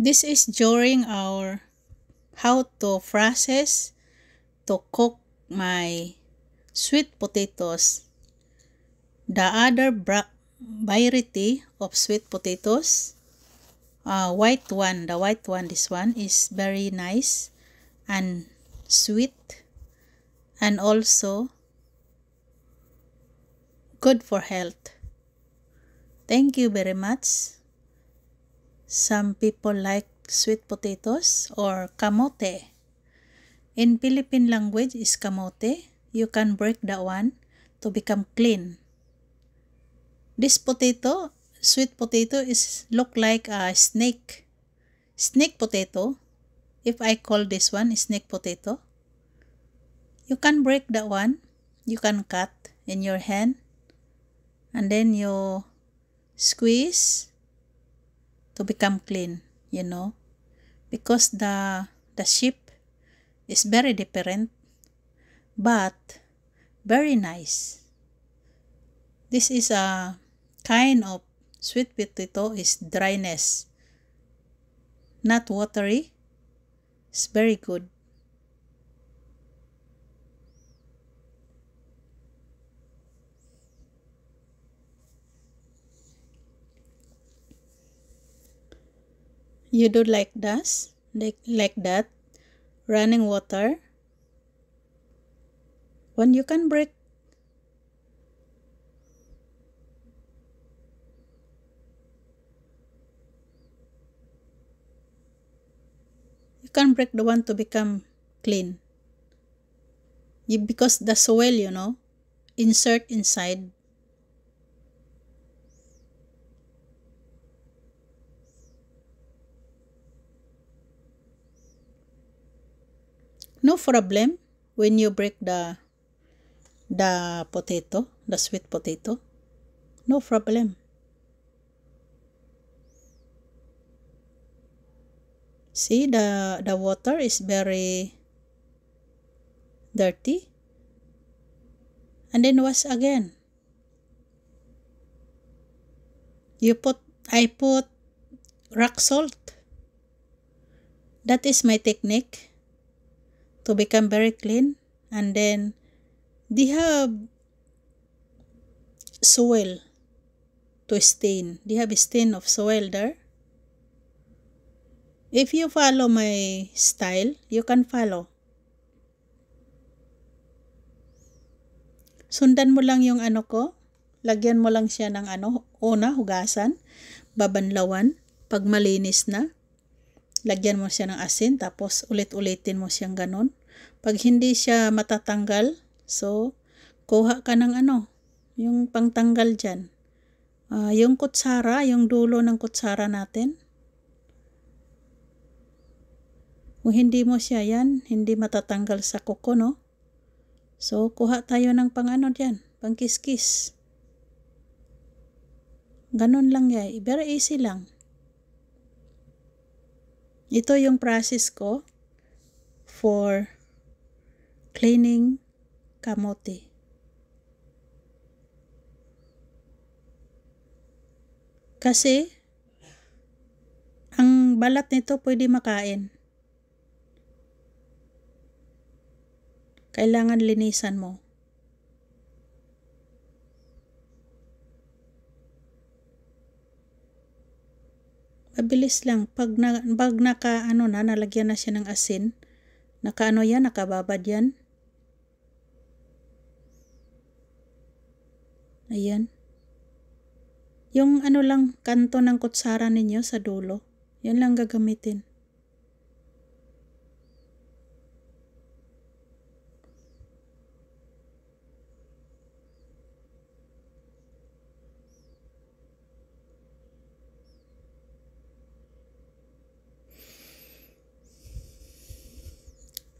This is during our how to process to cook my sweet potatoes. The other variety of sweet potatoes, the white one, this one is very nice and sweet and also good for health. Thank you very much. Some people like sweet potatoes or kamote. In Philippine language is kamote. You can break that one to become clean. This potato, sweet potato, is look like a snake. Snake potato. If I call this one snake potato. You can break that one. You can cut in your hand. And then you squeeze to become clean, because the shape is very different but very nice. This is a kind of sweet potato is dryness, not watery. It's very good. You do like this, like that, running water. When you can break, you can break the one to become clean. Because the soil, insert inside. No problem when you break the potato, the sweet potato. No problem. See, the water is very dirty. And then wash again. I put rock salt. That is my technique to become very clean. And then they have soil to stain. They have a stain of soil there. If you follow my style, you can follow. Sundan mo lang yung ko. Lagyan mo lang siya ng una, hugasan, babanlawan. Pag malinis na, lagyan mo siya ng asin, tapos ulit-ulitin mo siyang ganon. Pag hindi siya matatanggal, so, kuha ka ng yung pangtanggal dyan. Yung kutsara, yung dulo ng kutsara natin. Kung hindi mo siya hindi matatanggal sa kuko, no? So, kuha tayo ng dyan, pang kiskis. Ganon lang yan. Very easy lang. Ito yung process ko for cleaning kamote. Kasi, ang balat nito pwede makain. Kailangan linisan mo. Mabilis lang. Pag nalagyan na siya ng asin, nakababad yan. Ayan. Yung lang, kanto ng kutsara ninyo sa dulo. Yan lang gagamitin.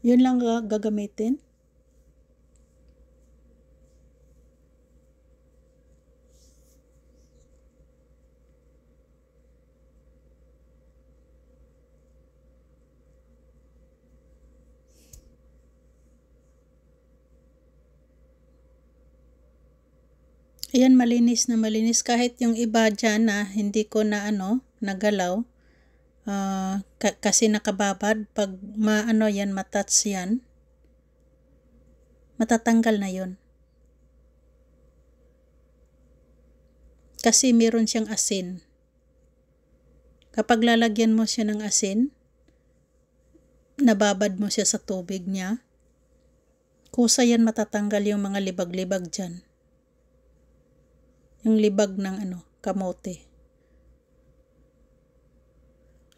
Yun lang gagamitin. Ayan, malinis na malinis. Kahit yung iba dyan na hindi ko na nagalaw, kasi nakababad, pag maano yan, matouch yan, matatanggal na yon. Kasi meron siyang asin. Kapag lalagyan mo siya ng asin, nababad mo siya sa tubig niya, kusa yan matatanggal yung mga libag-libag dyan. Yung libag ng kamote.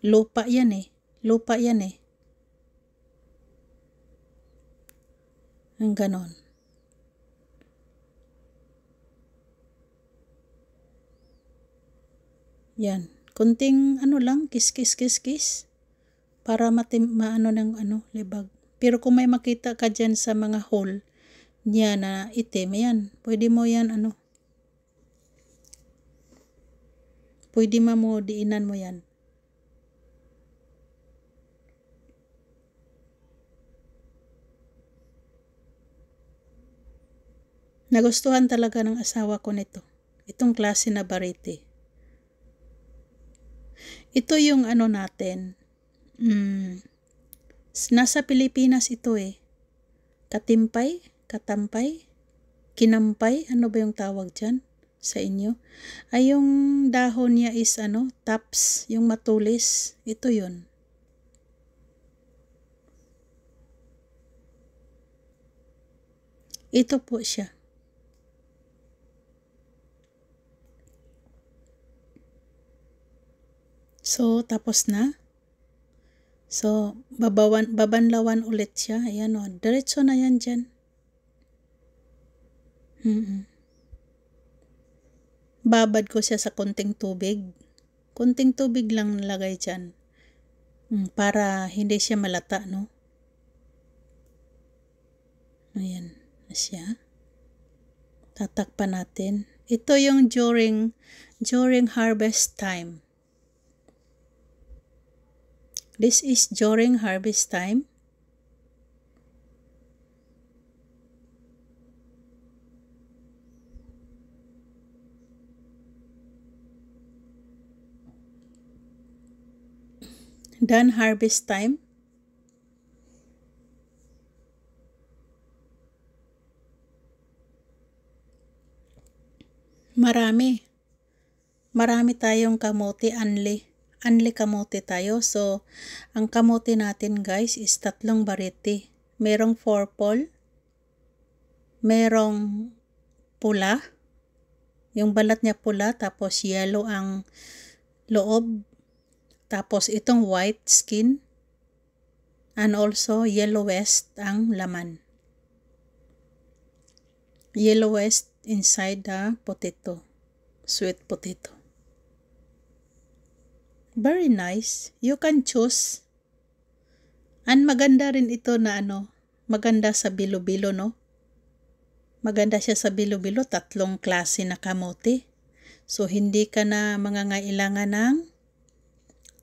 Lupa yan eh. Lupa yan eh. Ang ganon. Yan. Kunting lang, kis para maano ng libag. Pero kung may makita ka dyan sa mga hole niya na itim, yan. Pwede mo yan pwede mo diinan mo yan. Nagustuhan talaga ng asawa ko nito. Itong klase na barete. Ito yung natin. Nasa Pilipinas ito eh. Katampay, kinampay, ano ba yung tawag dyan sa inyo? Ay, yung dahon niya is taps, yung matulis. Ito yun. Ito po siya. So, tapos na. So, babanlawan ulit siya. Ayan o. Diretso na yan dyan. Babad ko siya sa konting tubig. Konting tubig lang nalagay dyan. Para hindi siya malata, no? Ayan na siya. Tatakpan natin. Ito yung during harvest time. This is during harvest time. Done harvest time. Marami tayong kamote, anli kamote tayo. So, ang kamote natin guys is 3 variety. Merong purple, merong pula, yung balat niya pula, tapos yellow ang loob, tapos itong white skin, and also yellowest ang laman. Yellowest inside the potato, sweet potato. Very nice. You can choose. And maganda rin ito na maganda sa bilo-bilo, no? Maganda siya sa bilo-bilo, 3 klase na kamote. So, hindi ka na mangangailangan ng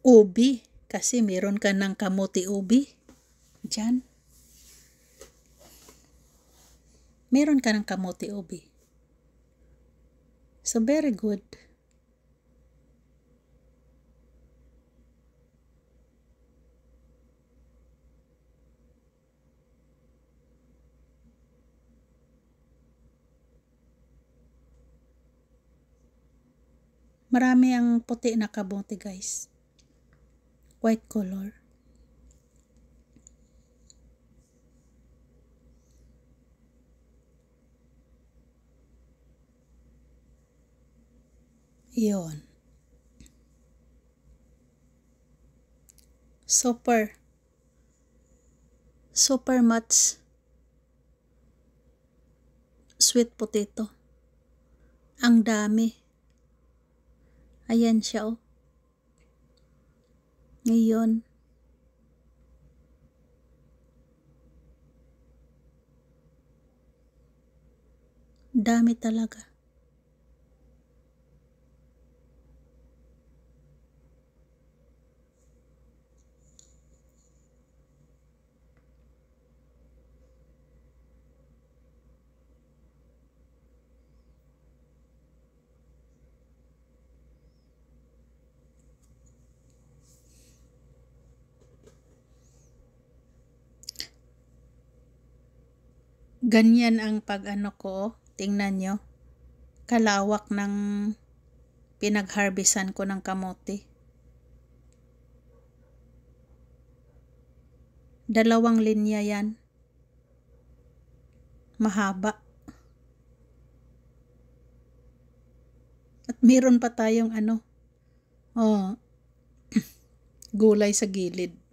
ubi. Kasi meron ka ng kamote ubi. Diyan. Meron ka ng kamote ubi. So, very good. Marami ang puti na kamote guys. White color. Yun. Super much sweet potato. Ang dami. Ayan siya oh. Ngayon. Dami talaga. Ganyan ang pag-ano ko, tingnan nyo. Kalawak ng pinag-harvestan ko ng kamote. 2 linya yan. Mahaba. At meron pa tayong gulay sa gilid.